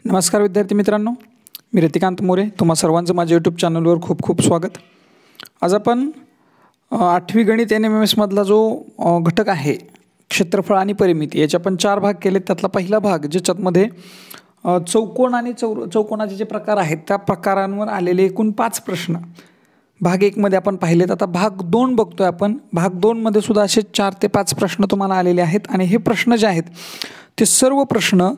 नमस्कार विद्यार्थी मित्रांनो, मी रतिकांत मोरे. तुम्हा सर्वांचं माझ्या यूट्यूब चॅनलवर खूप खूप स्वागत. आज आपण 8वी गणित NMMS मधला जो घटक आहे क्षेत्रफळ आणि परिमिती, याचे आपण 4 भाग केले. त्यातला पहिला भाग ज्याच्यामध्ये चौकोन आणि चौकोनाचे जे प्रकार आहेत त्या प्रकारांवर आलेले एकूण 5 प्रश्न भाग 1 मध्ये आपण पाहिलेत. आता भाग 2 बघतोय आपण. भाग 2 मध्ये सुद्धा असे 4 ते 5 प्रश्न तुम्हाला आलेले आहेत आणि हे प्रश्न जे आहेत ते सर्व प्रश्न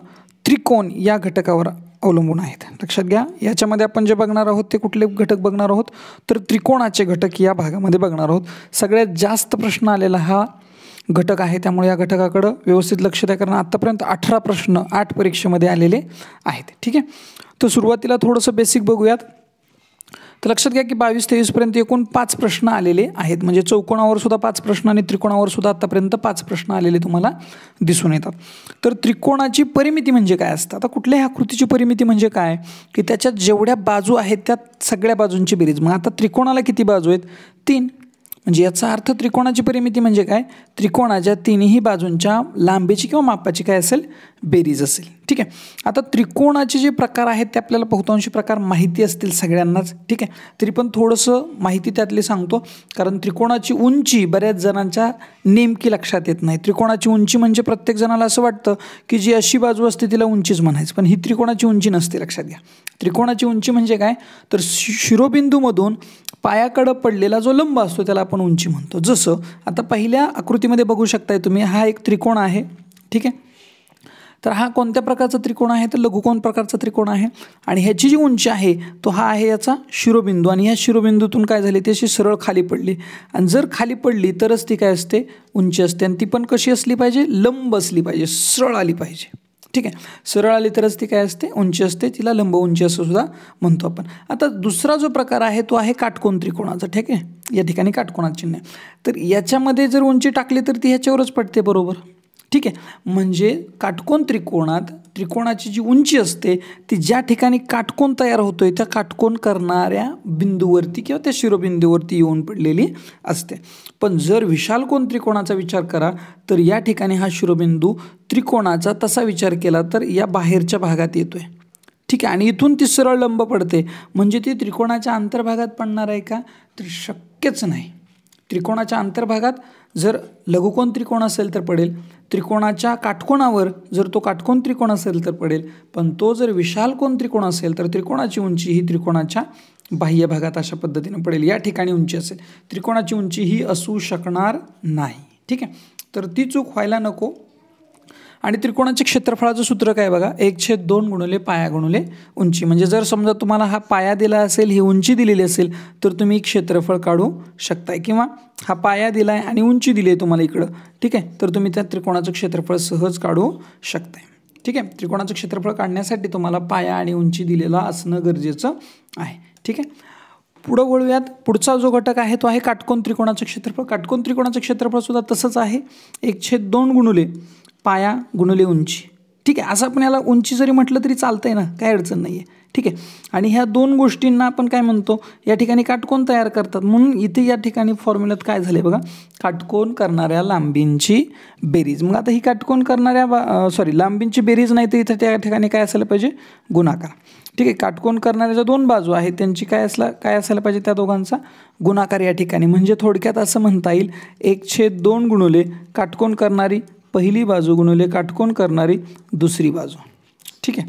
त्रिकोण या घटकावर अवलंबून आहेत. लक्षात घ्या, याच्यामध्ये आपण जे बघणार आहोत ते कुठले घटक बघणार आहोत तर त्रिकोणाचे घटक या भागामध्ये बघणार आहोत. सगळ्यात जास्त प्रश्न आलेला हा घटक आहे, त्यामुळे या घटकाकडे व्यवस्थित लक्ष द्या, कारण आतापर्यंत 18 प्रश्न 8 परीक्षेमध्ये आलेले आहेत. ठीक आहे, तर सुरुवातीला थोडंसं बेसिक बघूयात. तर लक्षात घ्या की 22-23 पर्यंत एकूण 5 प्रश्न आलेले आहेत. म्हणजे चौकोनावर सुद्धा 5 प्रश्न आणि त्रिकोणावर सुद्धा आतापर्यंत 5 प्रश्न आलेले तुम्हाला दिसून येतात. तर त्रिकोणाची परिमिती म्हणजे काय असतं? आता कुठल्याही आकृतीची परिमिती म्हणजे काय की त्याच्यात जेवढ्या बाजू आहेत त्या सगळ्या बाजूंची बेरीज. मग आता त्रिकोणाला किती बाजू आहेत? 3. म्हणजे याचा अर्थ त्रिकोणाची परिमिती म्हणजे काय? त्रिकोणाच्या तिन्ही बाजूंच्या लांबीची किंवा मापाची काय असेल? बेरीज असेल. ठीक आहे, आता त्रिकोणाचे जे प्रकार आहेत ते आपल्याला बहुतांशी प्रकार माहिती असतील सगळ्यांनाच. ठीक आहे, तरी पण थोडंसं माहिती त्यातली सांगतो, कारण त्रिकोणाची उंची बऱ्याच जणांच्या नेमकी लक्षात येत नाही. त्रिकोणाची उंची म्हणजे प्रत्येक जणाला असं वाटतं की जी अशी बाजू असते तिला उंचीच म्हणायचं, पण ही त्रिकोणाची उंची नसते. लक्षात घ्या, त्रिकोणाची उंची म्हणजे काय तर शिरोबिंदूमधून पायाकडे पडलेला जो लंब असतो त्याला आपण उंची म्हणतो. जसं आता पहिल्या आकृतीमध्ये बघू शकताय तुम्ही, हा एक त्रिकोण आहे. ठीक आहे, तर हा कोणत्या प्रकारचा त्रिकोण आहे तर लघुकोन प्रकारचा त्रिकोण आहे. आणि ह्याची जी उंची आहे तो हा आहे याचा शिरोबिंदू, आणि ह्या शिरोबिंदूतून काय झाली ती अशी सरळ खाली पडली. आणि जर खाली पडली तरच ती काय असते? उंची असते. आणि ती पण कशी असली पाहिजे? लंब असली पाहिजे, सरळ आली पाहिजे. ठीक आहे, सरळ आली तरच ती काय असते? उंची असते. तिला लंब उंची असं सुद्धा म्हणतो आपण. आता दुसरा जो प्रकार आहे तो आहे काटकोन त्रिकोणाचा. ठीक आहे, या ठिकाणी काटकोणाचं चिन्ह आहे. तर याच्यामध्ये जर उंची टाकली तर ती ह्याच्यावरच पडते, बरोबर. ठीक आहे, म्हणजे काटकोन त्रिकोणात त्रिकोणाची जी उंची असते ती ज्या ठिकाणी काटकोन तयार होतोय त्या काटकोन करणाऱ्या बिंदूवरती किंवा त्या शिरोबिंदूवरती येऊन पडलेली असते. पण जर विशालकोन त्रिकोणाचा विचार करा तर या ठिकाणी हा शिरोबिंदू त्रिकोणाचा तसा विचार केला तर या बाहेरच्या भागात येतोय. ठीक आहे, आणि इथून ती सरळ लंब पडते. म्हणजे ती त्रिकोणाच्या अंतर्भागात पडणार आहे का? तर शक्यच नाही. त्रिकोणाच्या अंतर्भागात जर लघुकोन त्रिकोण असेल तर पडेल, त्रिकोणाच्या काटकोनावर जर तो काटकोन त्रिकोण असेल तर पडेल, पण तो जर विशालकोन त्रिकोण असेल तर त्रिकोणाची उंची ही त्रिकोणाच्या बाह्य भागात अशा पद्धतीने पडेल. या ठिकाणी उंची असेल, त्रिकोणाची उंची ही असू शकणार नाही. ठीक आहे, तर ती चूक व्हायला नको. आणि त्रिकोणाच्या क्षेत्रफळाचं सूत्र काय बघा, 1/2 गुणिले पाया गुणिले उंची. म्हणजे जर समजा तुम्हाला हा पाया दिला असेल, ही उंची दिलेली असेल तर तुम्ही क्षेत्रफळ काढू शकताय, किंवा हा पाया दिलाय आणि उंची दिली आहे तुम्हाला इकडं. ठीक आहे, तर तुम्ही त्या त्रिकोणाचं क्षेत्रफळ सहज काढू शकताय. ठीक आहे, त्रिकोणाचं क्षेत्रफळ काढण्यासाठी तुम्हाला पाया आणि उंची दिलेला असणं गरजेचं आहे. ठीक आहे, पुढं वळूयात. पुढचा जो घटक आहे तो आहे काटकोन त्रिकोणाचं क्षेत्रफळ. काटकोन त्रिकोणाचं क्षेत्रफळ सुद्धा तसंच आहे, 1/2 गुणिले पाया गुणिले उंची. ठीक आहे, असं आपण याला उंची जरी म्हटलं तरी चालतंय ना, काही अडचण नाही आहे. ठीक आहे, आणि ह्या दोन गोष्टींना आपण काय म्हणतो, या ठिकाणी काटकोन तयार करतात. म्हणून इथे या ठिकाणी फॉर्म्युल्यात काय झाले बघा, काटकोन करणाऱ्या लांबींची बेरीज. मग आता ही काटकोन करणाऱ्या लांबींची बेरीज नाही तर इथे त्या ठिकाणी काय असायला पाहिजे? गुणाकार. ठीक आहे, काटकोन करणाऱ्या ज्या दोन बाजू आहेत त्यांची काय असायला पाहिजे? त्या दोघांचा गुणाकार या ठिकाणी. म्हणजे थोडक्यात असं म्हणता येईल 1/2 गुणिले काटकोन करणारी पहिली बाजू गुणिले काटकोन करणारी दुसरी बाजू. ठीक आहे,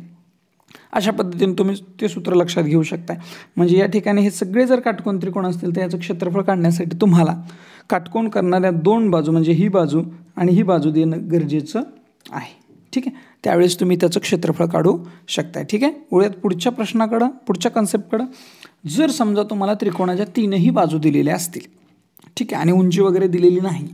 अशा पद्धतीने तुम्ही ते सूत्र लक्षात घेऊ शकताय. म्हणजे या ठिकाणी हे सगळे जर काटकोन त्रिकोण असतील तर याचं क्षेत्रफळ काढण्यासाठी तुम्हाला काटकोन करणाऱ्या दोन बाजू म्हणजे ही बाजू आणि ही बाजू देणं गरजेचं आहे. ठीक आहे, त्यावेळेस तुम्ही त्याचं क्षेत्रफळ काढू शकताय. ठीक आहे, वळूयात पुढच्या प्रश्नाकडं, पुढच्या कन्सेप्टकडं. जर समजा तुम्हाला त्रिकोणाच्या 3ही बाजू दिलेल्या असतील, ठीक आहे, आणि उंची वगैरे दिलेली नाही,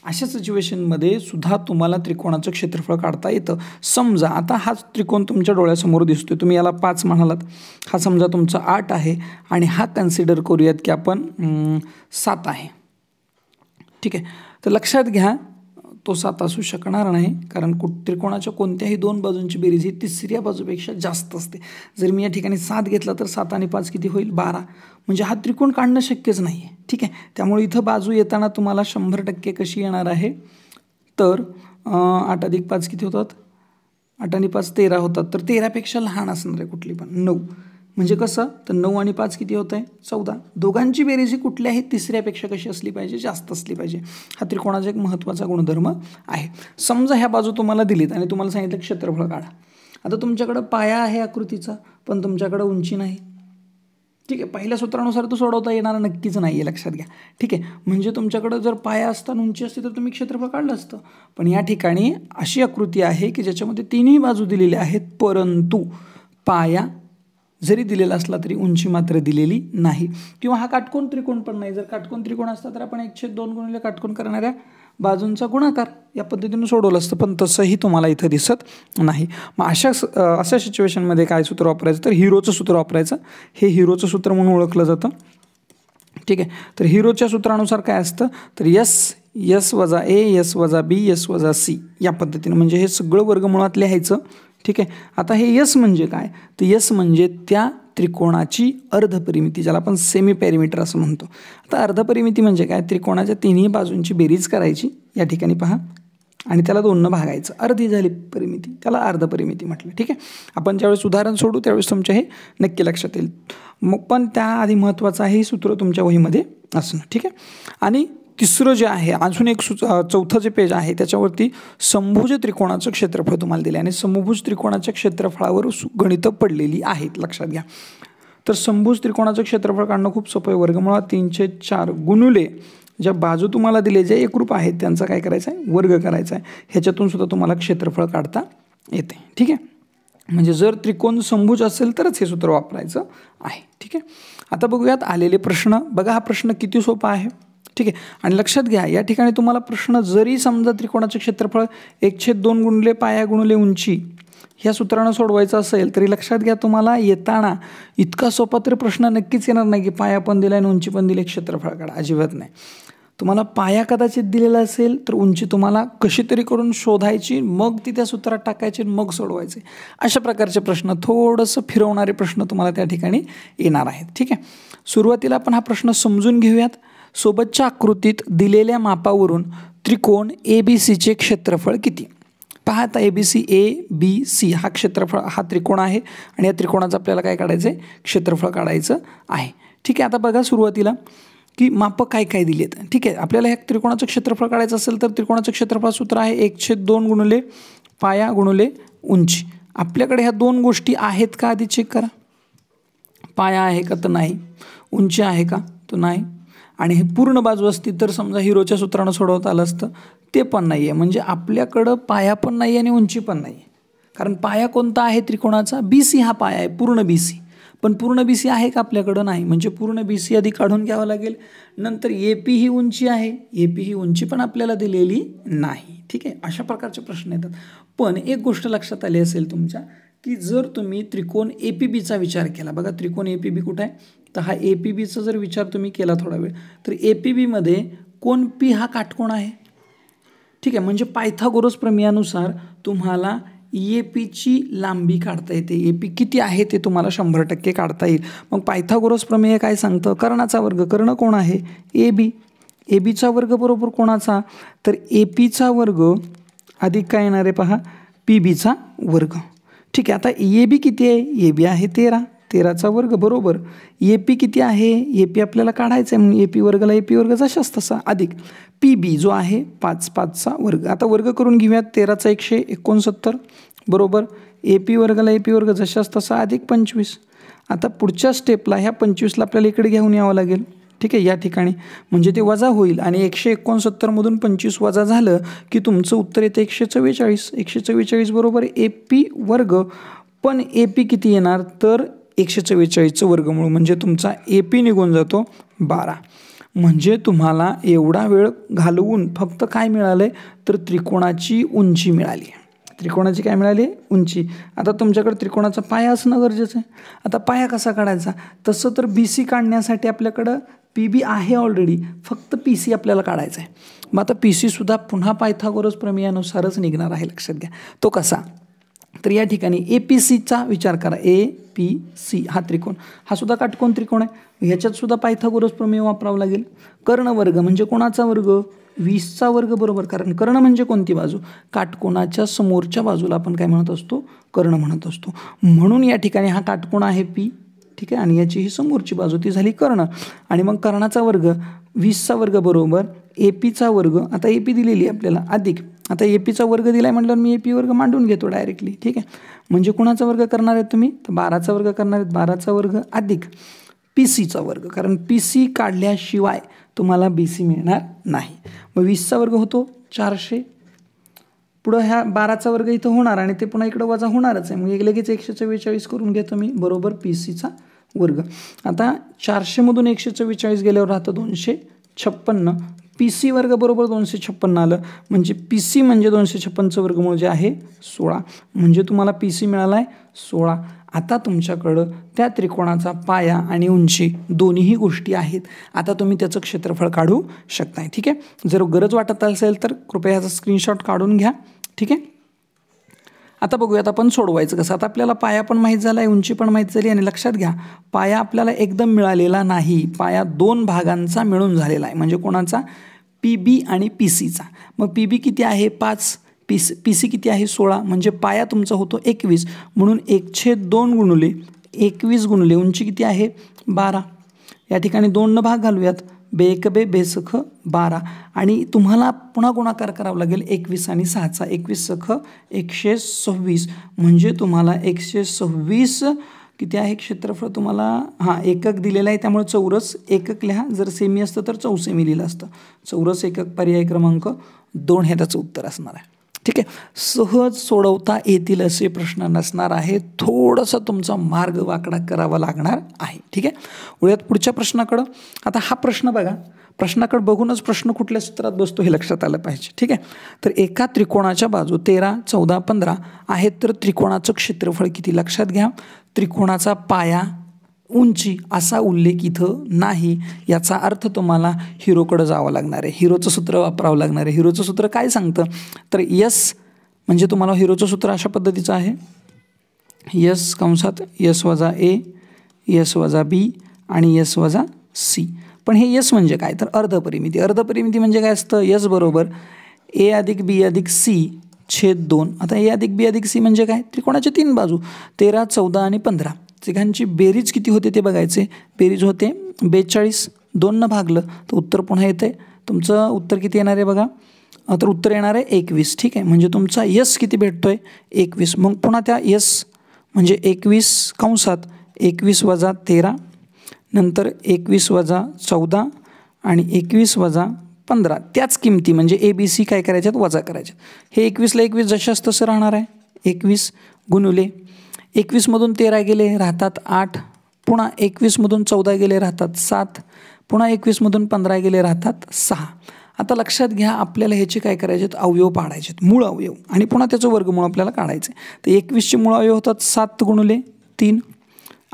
अशा सिच्युएशनमध्ये सुद्धा तुम्हाला त्रिकोणाचं क्षेत्रफळ काढता येतं. समजा आता हाच त्रिकोण तुमच्या डोळ्यासमोर दिसतोय, तुम्ही याला 5 म्हणालात, हा समजा तुमचा 8 आहे आणि हा कन्सिडर करूयात की आपण 7 आहे. ठीक आहे, तर लक्षात घ्या तो 7 असू शकणार नाही, कारण त्रिकोणाच्या कोणत्याही दोन बाजूंची बेरीज ही तिसऱ्या बाजूपेक्षा जास्त असते. जर मी या ठिकाणी 7 घेतला तर 7 आणि 5 किती होईल? 12. म्हणजे हा त्रिकोण काढणं शक्यच नाही आहे. ठीक आहे, त्यामुळे इथं बाजू येताना तुम्हाला 100% कशी येणार आहे तर 8 अधिक 5 किती होतात? 8 आणि 5 13 होतात, तर 13पेक्षा लहान असणार आहे कुठली पण 9. म्हणजे कसं, तर 9 आणि 5 किती होत आहे 14. दोघांची बेरीज ही कुठल्याही तिसऱ्यापेक्षा कशी असली पाहिजे, जास्त असली पाहिजे. हा त्रिकोणाचा एक महत्त्वाचा गुणधर्म आहे. समजा ह्या बाजू तुम्हाला दिलीत आणि तुम्हाला सांगितलं क्षेत्रफळ काढा. आता तुमच्याकडं पाया आहे आकृतीचा, पण तुमच्याकडं उंची नाही. ठीक आहे, पहिल्या सूत्रानुसार तो सोडवता येणार नक्कीच नाही आहे, लक्षात घ्या. ठीक आहे, म्हणजे तुमच्याकडं जर पाया असता उंची असती तर तुम्ही क्षेत्रफळ काढलं असतं. पण या ठिकाणी अशी आकृती आहे की ज्याच्यामध्ये तिन्ही बाजू दिलेल्या आहेत, परंतु पाया जरी दिलेला असला तरी उंची मात्र दिलेली नाही. किंवा हा काटकोन त्रिकोण पण नाही. जर काटकोन त्रिकोण असता तर आपण 1/2 गुणिले काटकोन करणाऱ्या बाजूंचा गुणाकार या पद्धतीने सोडवलं असतं, पण तसंही तुम्हाला इथं दिसत नाही. मग अशा सिच्युएशनमध्ये काय सूत्र वापरायचं, तर हिरोचं सूत्र वापरायचं. हे हिरोचं सूत्र म्हणून ओळखलं जातं. ठीक आहे, तर हिरोच्या सूत्रानुसार काय असतं, तर यस वजा ए, यस वजा बी, यस वजा सी या पद्धतीने, म्हणजे हे सगळं वर्गमुळात लिहायचं. ठीक आहे, आता हे यस म्हणजे काय, तर यस म्हणजे त्या त्रिकोणाची अर्धपरिमिती, ज्याला आपण सेमी पेरिमीटर असं म्हणतो. आता अर्धपरिमिती म्हणजे काय, त्रिकोणाच्या तिन्ही बाजूंची बेरीज करायची या ठिकाणी पहा, आणि त्याला 2 भागायचं. अर्धी झाली परिमिती, त्याला अर्धपरिमिती म्हटलं. ठीक आहे, आपण ज्यावेळेस उदाहरण सोडू त्यावेळेस तुमच्या हे नक्की लक्षात येईल. मग पण त्याआधी महत्त्वाचं आहे हे सूत्र तुमच्या वहीमध्ये असणं. ठीक आहे, आणि तिसरं जे आहे, अजून एक चौथं जे पेज आहे त्याच्यावरती समभुज त्रिकोणाचं क्षेत्रफळ तुम्हाला दिलं आहे, आणि समभुज त्रिकोणाच्या क्षेत्रफळावर गणितं पडलेली आहेत, लक्षात घ्या. तर समभुज त्रिकोणाचं क्षेत्रफळ काढणं खूप सोपं आहे. वर्गमुळात 3/4 गुणुले ज्या बाजू तुम्हाला दिले, जे एकरूप आहेत त्यांचा काय करायचं आहे, वर्ग करायचा आहे. ह्याच्यातून सुद्धा तुम्हाला क्षेत्रफळ काढता येते. ठीक आहे, म्हणजे जर त्रिकोण समभुज असेल तरच हे सूत्र वापरायचं आहे. ठीक आहे, आता बघूयात आलेले प्रश्न. बघा हा प्रश्न किती सोपा आहे. ठीक आहे, आणि लक्षात घ्या या ठिकाणी तुम्हाला प्रश्न जरी समजा त्रिकोणाचे क्षेत्रफळ 1/2 गुणिले पाया गुणिले उंची ह्या सूत्रानं सोडवायचं असेल तरी लक्षात घ्या तुम्हाला येताना इतका सोपा तरी प्रश्न नक्कीच येणार नाही की पाया पण दिला आणि उंची पण दिली, क्षेत्रफळ काढा. अजिबात नाही. तुम्हाला पाया कदाचित दिलेला असेल तर उंची तुम्हाला कशी तरी करून शोधायची, मग ती त्या सूत्रात टाकायची, मग सोडवायचे. अशा प्रकारचे प्रश्न, थोडंसं फिरवणारे प्रश्न तुम्हाला त्या ठिकाणी येणार आहेत. ठीक आहे, सुरुवातीला आपण हा प्रश्न समजून घेऊयात. सोबतच्या आकृतीत दिलेल्या मापावरून त्रिकोण ABCचे क्षेत्रफळ किती. पहा आता ABC ABC हा क्षेत्रफळ, हा त्रिकोण आहे, आणि या त्रिकोणाचं आपल्याला काय काढायचं आहे, क्षेत्रफळ काढायचं आहे. ठीक आहे, आता बघा सुरुवातीला की मापं काय काय दिलेत. ठीक आहे, आपल्याला ह्या त्रिकोणाचं क्षेत्रफळ काढायचं असेल तर त्रिकोणाचं क्षेत्रफळ सूत्र आहे 1/2 गुणिले पाया गुणिले उंची. आपल्याकडे ह्या 2 गोष्टी आहेत का आधी चेक करा. पाया आहे का, तर नाही. उंची आहे का, तर नाही. आणि हे पूर्ण बाजू असती तर समजा हिरोच्या सूत्रानं सोडवता आलं असतं, ते पण नाही आहे. म्हणजे आपल्याकडं पाया पण नाही आणि उंची पण नाही आहे. कारण पाया कोणता आहे त्रिकोणाचा, BC हा पाया आहे, पूर्ण BC. पण पूर्ण BC आहे का आपल्याकडं, नाही. म्हणजे पूर्ण BC आधी काढून घ्यावं लागेल. नंतर AP ही उंची आहे, AP ही उंची पण आपल्याला दिलेली नाही. ठीक आहे, अशा प्रकारचे प्रश्न येतात. पण एक गोष्ट लक्षात आली असेल तुमच्या, की जर तुम्ही त्रिकोण APBचा विचार केला, बघा त्रिकोण APB कुठं आहे, तर हा APBचा जर विचार तुम्ही केला थोडा वेळ, तर APBमध्ये कोण P हा काटकोण आहे. ठीक आहे, म्हणजे पायथागोरस प्रमेयानुसार तुम्हाला APची लांबी काढता येते. AP किती आहे ते तुम्हाला 100% काढता येईल. मग पायथागोरस प्रमेय काय सांगतं, कर्णाचा वर्ग. कर्ण कोण आहे, AB. ABचा वर्ग बरोबर कोणाचा, तर APचा वर्ग अधिक काय येणार आहे पहा, PBचा वर्ग. ठीक आहे, आता AB किती आहे, AB आहे 13, 13चा वर्ग बरोबर AP किती आहे, AP आपल्याला काढायचं आहे, म्हणून AP वर्गाला AP वर्ग जशाच तसा अधिक PB जो आहे 5, 5चा वर्ग. आता वर्ग करून घेऊयात. 13चा 169 बरोबर AP वर्गाला AP वर्ग जशाच तसा अधिक 25. आता पुढच्या स्टेपला ह्या 25ला आपल्याला इकडे घेऊन यावं लागेल. ठीक आहे, या ठिकाणी म्हणजे ते वजा होईल, आणि 169मधून 25 वजा झालं की तुमचं उत्तर येतं 144. 144 बरोबर AP वर्ग. पण AP किती येणार, तर 144चं वर्गमूळ, म्हणजे तुमचा AP निघून जातो 12. म्हणजे तुम्हाला एवढा वेळ घालवून फक्त काय मिळालं आहे, तर त्रिकोणाची उंची मिळाली. त्रिकोणाची काय मिळाली, उंची. आता तुमच्याकडे त्रिकोणाचा पाया असणं गरजेचं आहे. आता पाया कसा काढायचा, तसं तर BC काढण्यासाठी आपल्याकडं PB आहे ऑलरेडी, फक्त PC आपल्याला काढायचा आहे. मग आता PC सुद्धा पुन्हा पायथागोरस प्रमेयानुसारच निघणार आहे, लक्षात घ्या. तो कसा, तर या ठिकाणी APCचा विचार करा. APC हा त्रिकोण, हा सुद्धा काटकोन त्रिकोण आहे. ह्याच्यात सुद्धा पायथागोरस प्रमेय वापरावं लागेल. कर्णवर्ग म्हणजे कोणाचा वर्ग, 20चा वर्ग बरोबर, कारण कर्ण म्हणजे कोणती बाजू, काटकोनाच्या समोरच्या बाजूला आपण काय म्हणत असतो, कर्ण म्हणत असतो. म्हणून या ठिकाणी हा काटकोन आहे P, ठीक आहे, आणि याची ही समोरची बाजू ती झाली कर्ण. आणि मग कर्णाचा वर्ग 20चा वर्ग बरोबर AP वर्ग. आता AP दिलेली आहे आपल्याला अधिक, आता AP वर्ग दिला आहे म्हटल्यावर मी AP वर्ग मांडून घेतो डायरेक्टली, ठीक आहे. म्हणजे कुणाचा वर्ग करणार आहेत तुम्ही, तर 12चा वर्ग करणार आहेत, 12चा वर्ग अधिक PC वर्ग, कारण PC काढल्याशिवाय तुम्हाला BC मिळणार नाही. मग 20चा वर्ग होतो 400, पुढं ह्या 12चा वर्ग इथं होणार आणि ते पुन्हा इकडं वजा होणारच आहे. मग लगेच 144 करून घेतो मी, बरोबर PC वर्ग. आता 400मधून 144 गेल्यावर राहतं 256. PC वर्ग बरोबर 256 आलं, म्हणजे PC म्हणजे 256चं वर्गमूळ जे आहे 16, म्हणजे तुम्हाला PC मिळाला आहे 16. आता तुमच्याकडं त्या त्रिकोणाचा पाया आणि उंची दोन्हीही गोष्टी आहेत. आता तुम्ही त्याचं क्षेत्रफळ काढू शकताय, ठीक आहे. जर गरज वाटत असेल तर कृपया याचा स्क्रीनशॉट काढून घ्या, ठीक आहे. आता बघूयात आपण सोडवायचं कसं. आता आपल्याला पाया पण माहीत झाला आहे, उंची पण माहीत झाली, आणि लक्षात घ्या पाया आपल्याला एकदम मिळालेला नाही, पाया 2 भागांचा मिळून झालेला आहे. म्हणजे कोणाचा, PB आणि PCचा. मग PB किती आहे 5, PC किती आहे 16, म्हणजे पाया तुमचा होतो 21. म्हणून 1/2 गुणुले 21 गुणुले उंची किती आहे 12. या ठिकाणी 2 भाग घालूयात, 2 बे बेसख 12, आणि तुम्हाला पुन्हा गुणाकार करावा लागेल 21 आणि 6चा. 21 सख 126, म्हणजे तुम्हाला 126 किती आहे क्षेत्रफळ तुम्हाला, हां एकक दिलेलं आहे त्यामुळे चौरस एकक लिहा. जर सेमी असतं तर चौसेमी लिहिलं असतं. चौरस एकक पर्याय क्रमांक 2 हे त्याचं उत्तर असणार आहे, ठीक आहे. सहज सोडवता येतील असे प्रश्न नसणार आहे, थोडंसं तुमचा मार्ग वाकडा करावा लागणार आहे, ठीक आहे. वळूयात पुढच्या प्रश्नाकडं. आता हा प्रश्न बघा, प्रश्नाकडे बघूनच प्रश्न कुठल्या सूत्रात बसतो हे लक्षात आलं पाहिजे, ठीक आहे. तर एका त्रिकोणाच्या बाजू 13, 14, 15 आहेत, तर त्रिकोणाचं क्षेत्रफळ किती लक्षात घ्या. त्रिकोणाचा पाया, उंची असा उल्लेख इथं नाही. याचा अर्थ तुम्हाला हिरोकडे जावं लागणार आहे, हिरोचं सूत्र वापरावं लागणार आहे. हिरोचं सूत्र काय सांगतं, तर यस म्हणजे तुम्हाला हिरोचं सूत्र अशा पद्धतीचं आहे, यस कंसात यस वजा ए, यस वजा बी आणि यस वजा सी. पण हे यस म्हणजे काय, तर अर्धपरिमिती. अर्धपरिमिती म्हणजे काय असतं, यस बरोबर ए अधिक बी अधिक सी छेद 2. आता ए अधिक बी अधिक सी म्हणजे काय, त्रिकोणाच्या 3 बाजू 13, 14 आणि 15. तिघांची बेरीज किती होते ते बघायचे. बेरीज होते 42, 2 भागलं तर उत्तर पुन्हा येते. तुमचं उत्तर किती येणार आहे बघा, तर उत्तर येणार आहे 21, ठीक आहे. म्हणजे तुमचा यस किती भेटतोय 21. मग पुन्हा त्या यस म्हणजे 21 कंसात 21 वजा 13, नंतर 21 वजा 14 आणि 21 वजा 15. त्याच किमती म्हणजे ABC काय करायच्यात, वजा करायच्यात. हे 21ला 21 जशाच तसं राहणार आहे. 21 गुणुले 21मधून 13 गेले राहतात 8, पुन्हा 21मधून 14 गेले राहतात 7, पुन्हा 21मधून 15 गेले राहतात 6. आता लक्षात घ्या आपल्याला ह्याचे काय करायचे, अवयव पाडायचे, मूळ अवयव, आणि पुन्हा त्याचं वर्गमूळ आपल्याला काढायचे. तर 21चे मूळ अवयव होतात 7 गुणुले 3,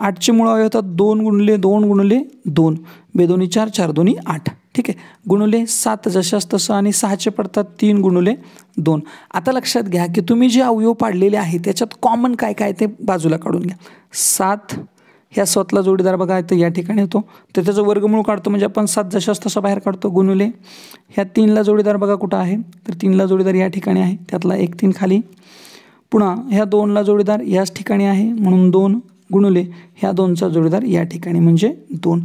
8चे मूळ अवयव होतात 2 गुणुले 2 गुणुले 2, 2 दोन्ही 4, 4 दोन्ही 8, ठीक आहे. गुणुले 7 जशाच तसं, आणि 6चे पडतात 3 गुणुले 2. आता लक्षात घ्या की तुम्ही जे अवयव पाडलेले आहे त्याच्यात कॉमन काय काय ते बाजूला काढून घ्या. 7 ह्या 7ला जोडीदार बघा तर या ठिकाणी होतो, तर त्याचं वर्गमूळ काढतो म्हणजे आपण 7 जशाच तसं बाहेर काढतो. गुणुले ह्या 3ला जोडीदार बघा कुठं आहे, तर 3ला जोडीदार या ठिकाणी आहे, त्यातला 1 3 खाली. पुन्हा ह्या 2ला जोडीदार याच ठिकाणी आहे म्हणून 2, गुणुले ह्या 2चा जोडीदार या ठिकाणी म्हणजे 2.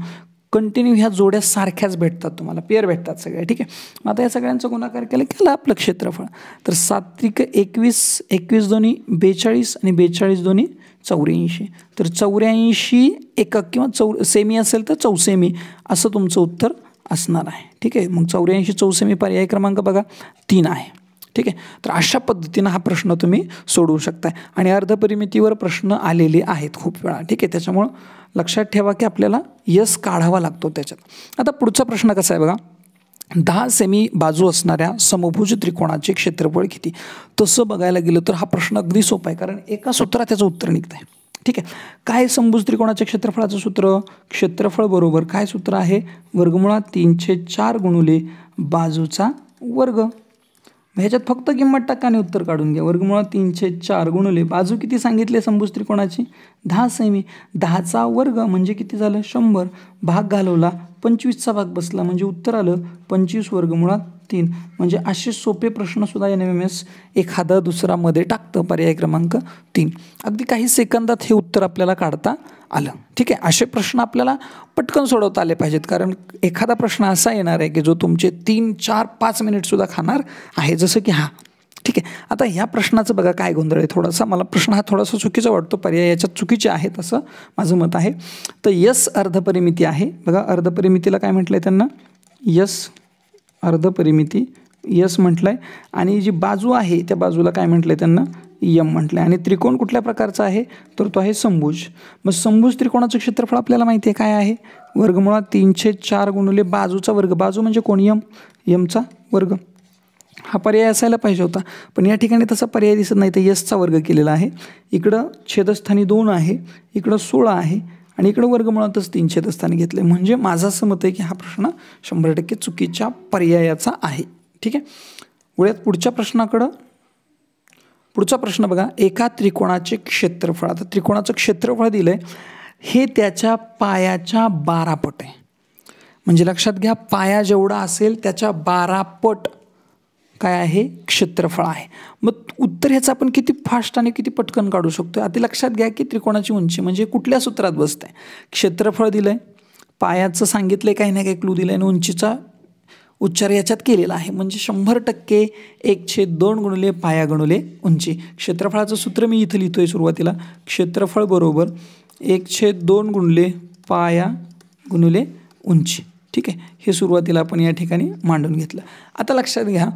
कंटिन्यू ह्या जोड्या सारख्याच भेटतात, तुम्हाला पेअर भेटतात सगळ्या, ठीक आहे. आता या सगळ्यांचा गुणाकार केला आपलं क्षेत्रफळ. तर 7 21, 21 दोन्ही 42 आणि 42 दोन्ही 84. तर 84 एकक किंवा सेमी असेल तर चौसेमी असं तुमचं उत्तर असणार आहे, ठीक आहे. मग 84 चौसेमी पर्याय क्रमांक बघा 3 आहे, ठीक आहे. तर अशा पद्धतीनं हा प्रश्न तुम्ही सोडवू शकताय. आणि अर्धपरिमितीवर प्रश्न आलेले आहेत खूप वेळा, ठीक आहे. त्याच्यामुळं लक्षात ठेवा की आपल्याला यस काढावा लागतो त्याच्यात. आता पुढचा प्रश्न कसा आहे बघा, 10 सेमी बाजू असणाऱ्या समभुज त्रिकोणाचे क्षेत्रफळ किती. तसं बघायला गेलं तर हा प्रश्न अगदी सोपा आहे, कारण एका सूत्रात त्याचं उत्तर निघतं आहे, ठीक आहे. काय समभुज त्रिकोणाच्या क्षेत्रफळाचं सूत्र, क्षेत्रफळ बरोबर काय सूत्र आहे, वर्गमुळात 3/4 गुणुले बाजूचा वर्ग. ह्याच्यात फक्त किंमत टाका आणि उत्तर काढून घ्या. वर्गमुळात 3/4 गुणुले बाजू किती सांगितले समभुज त्रिकोणाची 10 सेमी, 10चा वर्ग म्हणजे किती झालं 100, भाग घालवला 25चा भाग बसला म्हणजे उत्तर आलं 25 वर्गमुळात 3. म्हणजे असे सोपे प्रश्नसुद्धा NMMS एखादा दुसरा मध्ये टाकतं. पर्याय क्रमांक 3. अगदी काही सेकंदात हे उत्तर आपल्याला काढता आलं. ठीक आहे, असे प्रश्न आपल्याला पटकन सोडवता आले पाहिजेत, कारण एखादा प्रश्न असा येणार आहे की जो तुमचे 3, 4, 5 मिनिटसुद्धा खाणार आहे, जसं की हा. ठीक आहे, आता ह्या प्रश्नाचं बघा काय गोंधळ आहे थोडासा. मला प्रश्न हा थोडासा चुकीचा वाटतो, पर्याय याच्यात चुकीचे आहेत असं माझं मत आहे. तर यस अर्धपरिमिती आहे. बघा अर्धपरिमितीला काय म्हटलं आहे त्यांना? यस अर्धपरिमिती यस म्हटलं आहे. आणि जी बाजू आहे त्या बाजूला काय म्हटलं आहे त्यांना? यम म्हटलं आहे. आणि त्रिकोण कुठल्या प्रकारचा आहे? तर तो आहे समभुज. मग समभुज त्रिकोणाचं क्षेत्रफळ आपल्याला माहिती आहे काय आहे? वर्गमुळात 3/4 गुणिले बाजूचा वर्ग. बाजू म्हणजे कोण? यम. यमचा वर्ग. हा पर्याय असायला पाहिजे होता, पण या ठिकाणी तसा पर्याय दिसत नाही. तर यसचा वर्ग केलेला आहे. इकडं छेदस्थानी 2 आहे, इकडं 16 आहे आणि इकडं वर्गमुळातच 3 छेदस्थानी घेतले. म्हणजे माझं असं मत आहे की हा प्रश्न 100% चुकीच्या पर्यायाचा आहे. ठीक आहे, वळूयात पुढच्या प्रश्नाकडं. पुढचा प्रश्न बघा, एका त्रिकोणाचे क्षेत्रफळ. आता त्रिकोणाचं क्षेत्रफळ दिलं आहे, हे त्याच्या पायाच्या 12 पट आहे. म्हणजे लक्षात घ्या, पाया जेवढा असेल त्याच्या 12 पट काय आहे? क्षेत्रफळ आहे. मग उत्तर ह्याचं आपण किती फास्ट आणि किती पटकन काढू शकतो? आता लक्षात घ्या की त्रिकोणाची उंची म्हणजे कुठल्या सूत्रात बसत आहे? क्षेत्रफळ दिलं आहे, पायाचं सांगितलं आहे, काही ना काही क्लू दिलं आहे आणि उंचीचा उच्चार याच्यात केलेला आहे. म्हणजे 100% 1/2 गुणिले पाया गुणिले उंची. क्षेत्रफळाचं सूत्र मी इथं लिहितोय सुरुवातीला. क्षेत्रफळ बरोबर 1/2 गुणिले पाया गुणिले उंची. ठीक आहे, हे सुरुवातीला आपण या ठिकाणी मांडून घेतलं. आता लक्षात घ्या,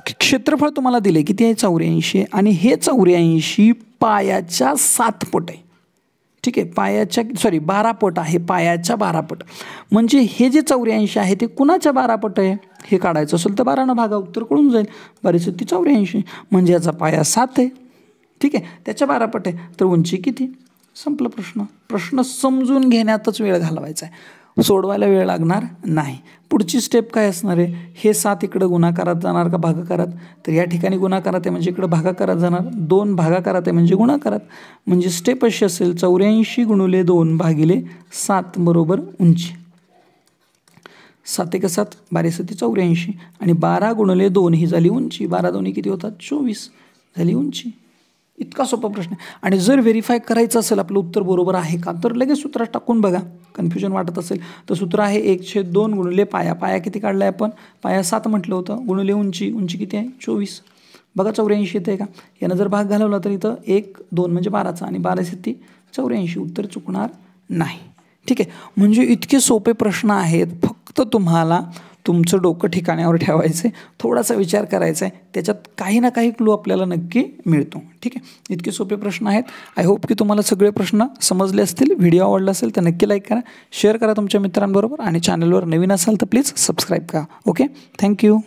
क्षेत्रफळ तुम्हाला दिले किती आहे? 84 आणि हे 84 पायाच्या 7 पट आहे. ठीक आहे, पायाच्या 12 पट आहे, पायाच्या 12 पट. म्हणजे हे जे 84 आहे ते कुणाच्या 12 पट आहे? हे काढायचं असेल तर 12 भागा, उत्तर कळून जाईल. 12 84 म्हणजे याचा पाया 7 आहे. ठीक आहे, त्याच्या 12 पट आहे, तर उंची किती? संपला प्रश्न. प्रश्न समजून घेण्यातच वेळ घालवायचा आहे, सोडवायला वेळ लागणार नाही. पुढची स्टेप काय असणार आहे? हे 7 इकडं गुणाकारात जाणार का भागाकारात? तर या ठिकाणी गुणाकारात आहे म्हणजे इकडं भागाकारात जाणार. 2 भागाकारात आहे म्हणजे गुणाकारात. म्हणजे स्टेप अशी असेल 84 गुणिले 2 भागिले 7 बरोबर उंची. 7 × 7 12 × 84 आणि 12 गुणिले 2 ही झाली उंची. 12 2 किती होतात? 24 झाली उंची. इतका सोपा प्रश्न आहे. आणि जर व्हेरीफाय करायचं असेल आपलं उत्तर बरोबर आहे का, तर लगेच सूत्रात टाकून बघा. कन्फ्युजन वाटत असेल तर सूत्र आहे 1/2 गुणिले पाया. पाया किती काढला आहे आपण? पाया 7 म्हटलं होतं, गुणिले उंची. उंची किती आहे? 24. बघा 84 येते का? यानं जर भाग घालवला तर इथं 1 2 म्हणजे 12चा आणि 12 7 84. उत्तर चुकणार नाही. ठीक आहे, म्हणजे इतके सोपे प्रश्न आहेत. फक्त तुम्हाला तुमचं डोकं ठिकाण्यावर ठेवायचं आहे, थोडासा विचार करायचा आहे, त्याच्यात काही ना काही क्लू आपल्याला नक्की मिळतो. ठीक आहे, इतके सोपे प्रश्न आहेत. आय होप की तुम्हाला सगळे प्रश्न समजले असतील. व्हिडिओ आवडला असेल तर नक्की लाईक करा, शेअर करा तुमच्या मित्रांबरोबर आणि चॅनलवर नवीन असाल तर प्लीज सबस्क्राईब करा. Okay, thank you.